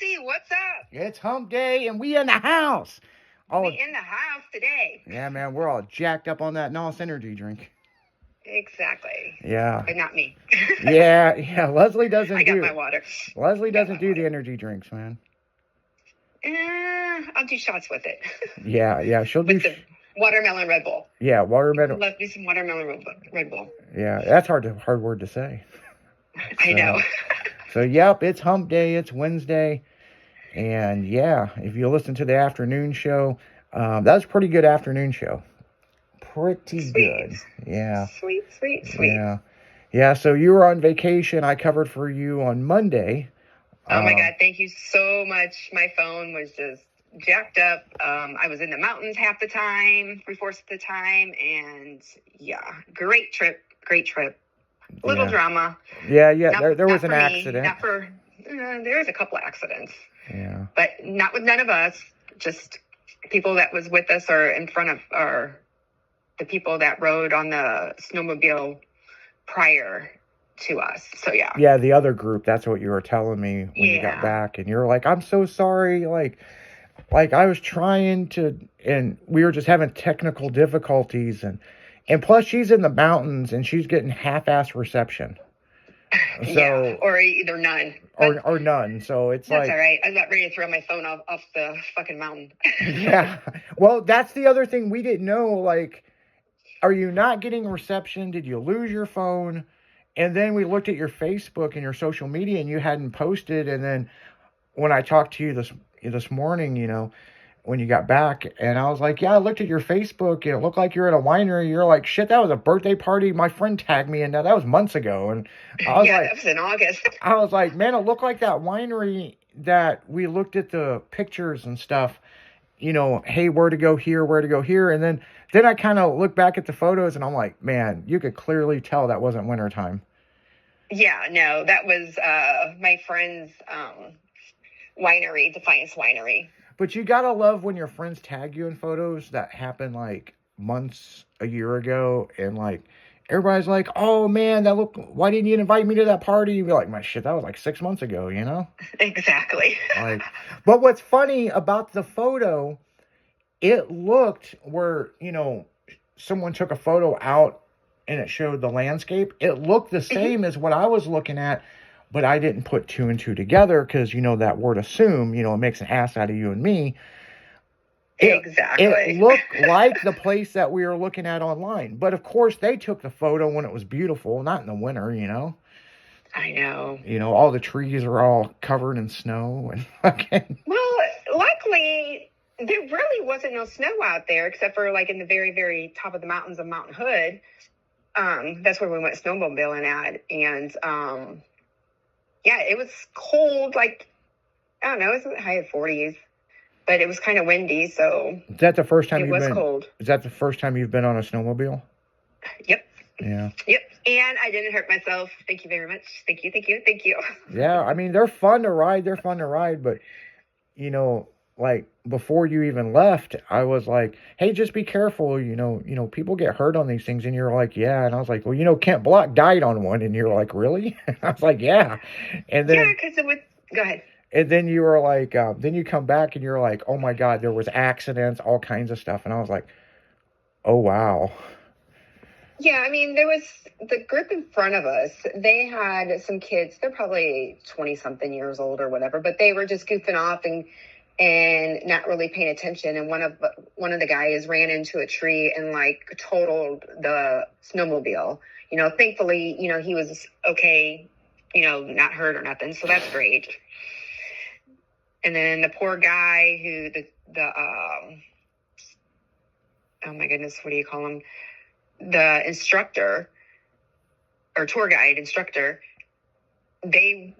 Casey, what's up? It's hump day and we in the house. We in the house today. Yeah, man, we're all jacked up on that NOS energy drink. Exactly. Yeah. But not me. yeah. Leslie doesn't I got my water. Leslie doesn't do the energy drinks, man. I'll do shots with it. Yeah. She'll do the watermelon Red Bull. Yeah, watermelon. Love me some watermelon Red Bull. Yeah, that's hard word to say. I know. So, yep, it's hump day. It's Wednesday. And, yeah, if you listen to the afternoon show, that was a pretty good afternoon show. Pretty good. Yeah. Sweet. Yeah, so you were on vacation. I covered for you on Monday. Oh, my God. Thank you so much. My phone was just jacked up. I was in the mountains half the time, 3/4 of the time. And, yeah, great trip. Little drama. Yeah. There was an accident. There was a couple of accidents. Yeah. But not with none of us. Just people that was with us or in front of the people that rode on the snowmobile prior to us. So, yeah. Yeah, the other group. That's what you were telling me when you got back. And you're like, I'm so sorry. Like I was trying to, and we were just having technical difficulties. And plus, she's in the mountains, and she's getting half-ass reception. So, yeah, or either none. Or none. So it's that's all right. I'm not ready to throw my phone off the fucking mountain. Yeah. Well, that's the other thing we didn't know. Like, are you not getting reception? Did you lose your phone? And then we looked at your Facebook and your social media, and you hadn't posted. And then when I talked to you this morning, you know, when you got back, and I was like, yeah, I looked at your Facebook and it looked like you're at a winery. You're like, shit, that was a birthday party. My friend tagged me in that. That was months ago. And I was that was in August. I was like, man, it looked like that winery that we looked at the pictures and stuff, you know, hey, where to go here. And then I kind of looked back at the photos and I'm like, man, you could clearly tell that wasn't wintertime. Yeah, no, that was my friend's winery, Defiance Winery. But you gotta love when your friends tag you in photos that happened like months, a year ago, and like everybody's like, "Oh man, why didn't you invite me to that party?" You'd be like, "My shit, that was like 6 months ago," you know? Exactly. But what's funny about the photo, it looked where, you know, someone took a photo out and it showed the landscape. It looked the same as what I was looking at. But I didn't put two and two together because, you know, that word assume, you know, it makes an ass out of you and me. Exactly. It looked like the place that we were looking at online. But, of course, they took the photo when it was beautiful, not in the winter, you know. I know. You know, all the trees are all covered in snow. And well, luckily, there really wasn't no snow out there except for, like, in the very, very top of the mountains of Mountain Hood. That's where we went snowmobiling at. And, yeah, it was cold, like, I don't know, it was high 40s, but it was kind of windy, so is that the first time it was cold. Is that the first time you've been on a snowmobile? Yep. Yeah. Yep, and I didn't hurt myself. Thank you very much. Thank you. Yeah, I mean, they're fun to ride, but, you know, like, before you even left, I was like, hey, just be careful, you know, people get hurt on these things, and you're like, yeah, and I was like, well, you know, Kent Block died on one, and you're like, really? I was like, yeah, and then... Yeah, because it was... Go ahead. And then you were like, then you come back, and you're like, oh my God, there was accidents, all kinds of stuff, and I was like, oh, wow. Yeah, I mean, there was the group in front of us, they had some kids, they're probably 20-something years old or whatever, but they were just goofing off and not really paying attention. And one of the guys ran into a tree and like totaled the snowmobile. You know, thankfully, you know, he was okay, you know, not hurt or nothing. So that's great. And then the poor guy who oh my goodness, what do you call him? The instructor or tour guide instructor, he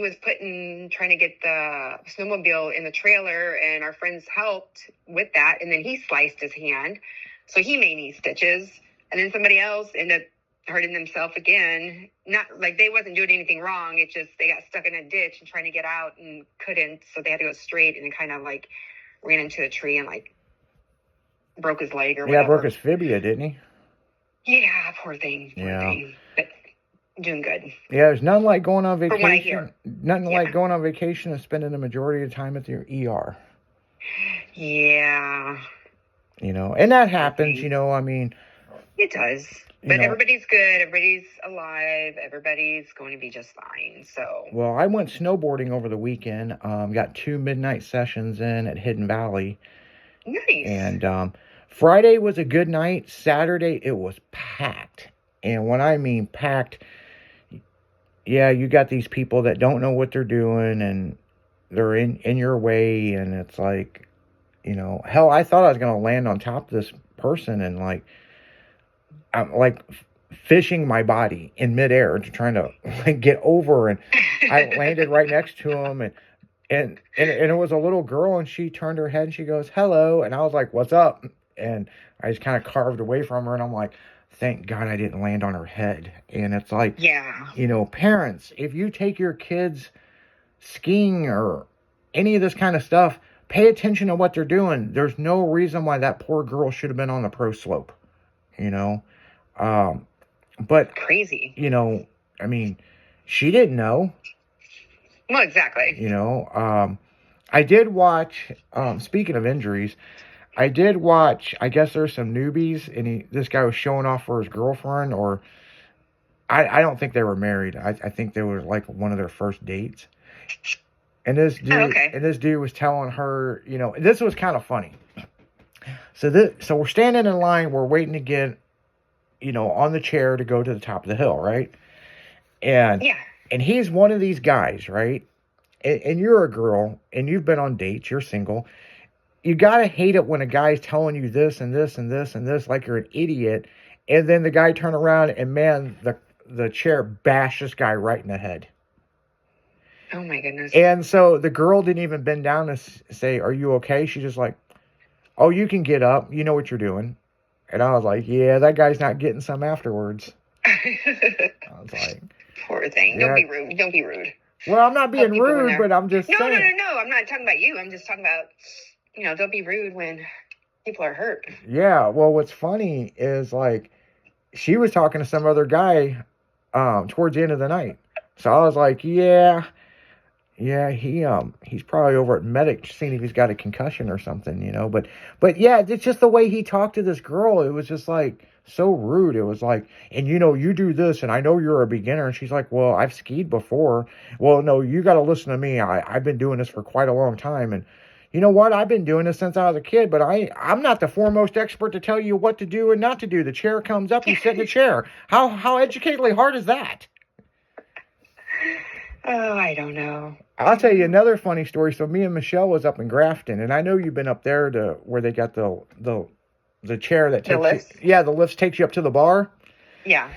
was trying to get the snowmobile in the trailer, and our friends helped with that. And then he sliced his hand. So he made knee stitches. And then somebody else ended up hurting themselves again. Not like they wasn't doing anything wrong. It's just they got stuck in a ditch and trying to get out and couldn't. So they had to go straight, and kind of like ran into a tree and like broke his leg or whatever. Yeah, broke his fibia, didn't he? Yeah, poor thing. But Doing good. Yeah, there's nothing like going on From what I hear. vacation. Nothing Yeah. like going on vacation and spending the majority of the time at the ER. Yeah. You know, and that happens. Okay. You know, I mean, It does. you But know, everybody's good. Everybody's alive. Everybody's going to be just fine. So, well, I went snowboarding over the weekend. Got 2 midnight sessions in at Hidden Valley, nice. and Friday was a good night. Saturday it was packed, and when I mean packed, yeah, you got these people that don't know what they're doing, and they're in your way, and it's like, you know, hell, I thought I was gonna land on top of this person, and like, I'm like fishing my body in midair to trying to like get over, and I landed right next to him, and it was a little girl, and she turned her head and she goes, "Hello," and I was like, "What's up?" And I just kind of carved away from her, and I'm like, thank God I didn't land on her head. And it's like, Yeah. you know, parents, if you take your kids skiing or any of this kind of stuff, pay attention to what they're doing. There's no reason why that poor girl should have been on the pro slope, you know. But Crazy. you know, I mean, she didn't know. Well, exactly. You know, I did watch. Speaking of injuries, I did watch. I guess there's some newbies, and this guy was showing off for his girlfriend, or I don't think they were married. I think they were like one of their first dates. And this dude, okay. and this dude was telling her, you know, this was kind of funny. So we're standing in line, we're waiting to get, you know, on the chair to go to the top of the hill, right? And Yeah. And he's one of these guys, right? And you're a girl, and you've been on dates, you're single. You gotta hate it when a guy's telling you this and this and this and this like you're an idiot, and then the guy turn around and man, the chair bashed this guy right in the head. Oh my goodness. And so the girl didn't even bend down to say, "Are you okay?" She just like, "Oh, you can get up. You know what you're doing." And I was like, "Yeah, that guy's not getting some afterwards." I was like, poor thing. Yeah. Don't be rude. Don't be rude. "Well, I'm not being rude, but I'm just saying." No. I'm not talking about you. I'm just talking about, you know, don't be rude when people are hurt. Yeah. Well, what's funny is like she was talking to some other guy towards the end of the night. So I was like, yeah, he's probably over at Medic seeing if he's got a concussion or something, you know. But yeah, it's just the way he talked to this girl. It was just like so rude. It was like, and you know, you do this, and I know you're a beginner. And she's like, well, I've skied before. Well, no, you got to listen to me. I've been doing this for quite a long time, and you know what? I've been doing this since I was a kid, but I'm not the foremost expert to tell you what to do and not to do. The chair comes up, you sit in the chair. How educationally hard is that? Oh, I don't know. I'll tell you another funny story. So me and Michelle was up in Grafton, and I know you've been up there to where they got the chair that takes The lift? the lift takes you up to the bar. Yeah.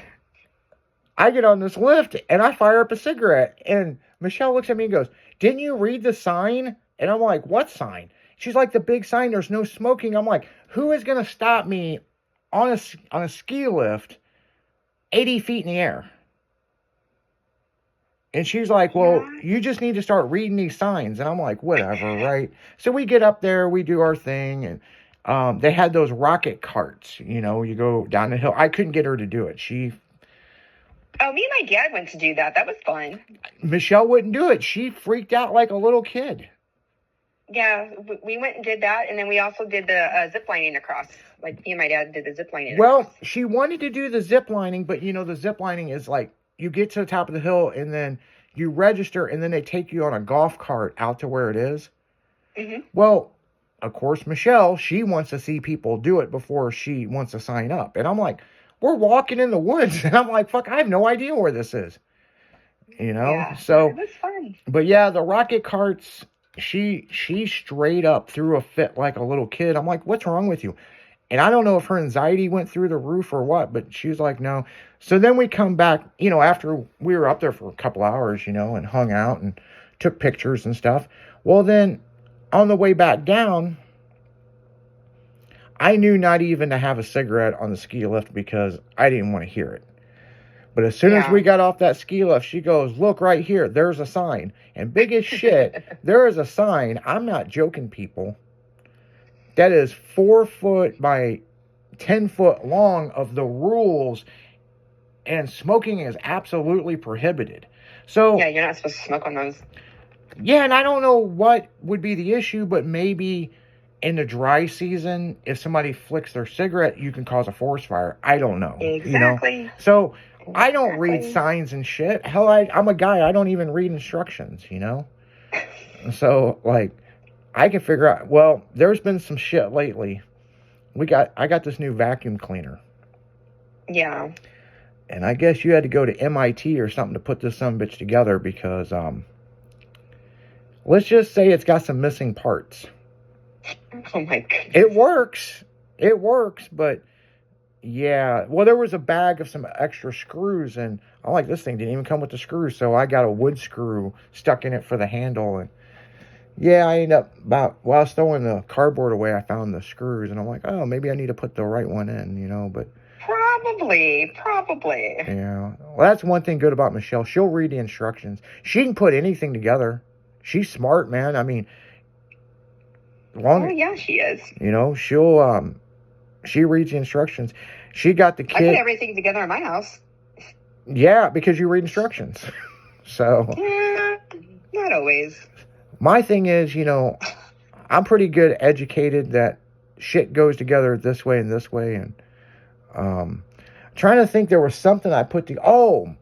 I get on this lift and I fire up a cigarette, and Michelle looks at me and goes, "Didn't you read the sign?" And I'm like, "What sign?" She's like, "The big sign, there's no smoking." I'm like, who is going to stop me on a ski lift 80 feet in the air? And she's like, well, you just need to start reading these signs. And I'm like, whatever, right? So we get up there, we do our thing, and they had those rocket carts. You know, you go down the hill. I couldn't get her to do it. Oh, me and my dad went to do that. That was fun. Michelle wouldn't do it. She freaked out like a little kid. Yeah, we went and did that, and then we also did the zip lining across. Like, me and my dad did the zip lining across. Well, she wanted to do the zip lining, but, you know, the zip lining is like, you get to the top of the hill, and then you register, and then they take you on a golf cart out to where it is. Mm-hmm. Well, of course, Michelle, she wants to see people do it before she wants to sign up. And I'm like, we're walking in the woods, and I'm like, fuck, I have no idea where this is. You know? Yeah, So, it was fun. But yeah, the rocket carts, she straight up threw a fit like a little kid. I'm like, what's wrong with you? And I don't know if her anxiety went through the roof or what, but she was like, no. So then we come back, you know, after we were up there for a couple hours, you know, and hung out and took pictures and stuff. Well, then on the way back down, I knew not even to have a cigarette on the ski lift because I didn't want to hear it. But as soon as we got off that ski lift, she goes, look right here, there's a sign. And big as shit, there is a sign. I'm not joking, people. That is 4 foot by 10 foot long of the rules and smoking is absolutely prohibited. So Yeah, you're not supposed to smoke on those. yeah, and I don't know what would be the issue, but maybe in the dry season, if somebody flicks their cigarette, you can cause a forest fire. I don't know. Exactly. So I don't read Exactly. signs and shit. Hell, I'm a guy. I don't even read instructions, So, like, I can figure out, well, there's been some shit lately. I got this new vacuum cleaner. Yeah. And I guess you had to go to MIT or something to put this sumbitch together because, let's just say it's got some missing parts. Oh my goodness. It works, but yeah. Well, there was a bag of some extra screws, and I'm like, this thing didn't even come with the screws, so I got a wood screw stuck in it for the handle, and yeah, I ended up while I was throwing the cardboard away, I found the screws, and I'm like, oh, maybe I need to put the right one in, but. Probably. Yeah. Well, that's one thing good about Michelle. She'll read the instructions. She can put anything together. She's smart, man. I mean, Oh yeah, she is. she reads the instructions. She got the I put kid. everything together in my house. Yeah, because you read instructions. So Yeah, not always. my thing is, I'm pretty good educated that shit goes together this way and this way, and trying to think there was something I put you'll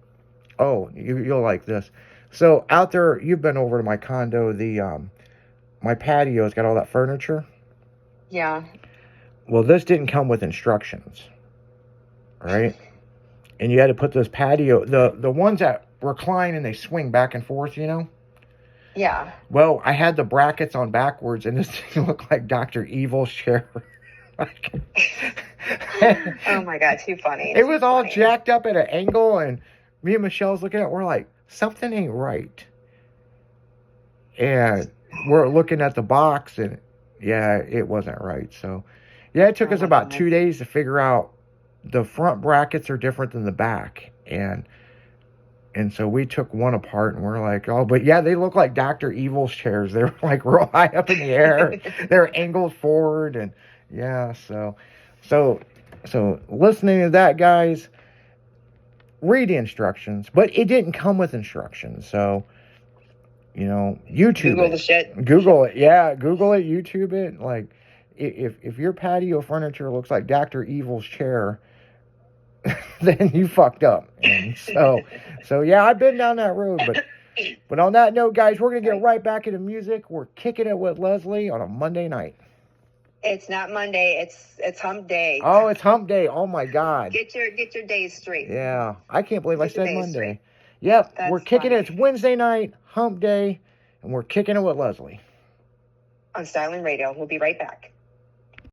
like this. So out there, you've been over to my condo, my patio's got all that furniture. Yeah. Well, this didn't come with instructions, right? And you had to put this patio, the ones that recline and they swing back and forth, Yeah. Well, I had the brackets on backwards, and this thing looked like Dr. Evil's chair. Oh my God, too funny. It was all jacked up at an angle, and me and Michelle's looking at it, we're like, something ain't right. And we're looking at the box, and yeah, it wasn't right. So, yeah, it took us about 2 days to figure out the front brackets are different than the back. And so we took one apart, and we're like, oh, but yeah, they look like Dr. Evil's chairs. They were like real high up in the air. They're angled forward, and yeah, so listening to that, guys, read the instructions, but it didn't come with instructions. So, YouTube Google the shit. Google it. Yeah, Google it, YouTube it. Like, if your patio furniture looks like Dr. Evil's chair, then you fucked up. And so yeah, I've been down that road, but on that note, guys, we're going to get right back into music. We're kicking it with Leslie on a Monday night. It's not Monday. It's hump day. Oh, it's hump day. Oh my God. Get your days straight. Yeah, I can't believe I Get your said days Monday. straight. Yep, That's we're kicking funny. it. It's Wednesday night, hump day, and we're kicking it with Leslie On Styling Radio. We'll be right back.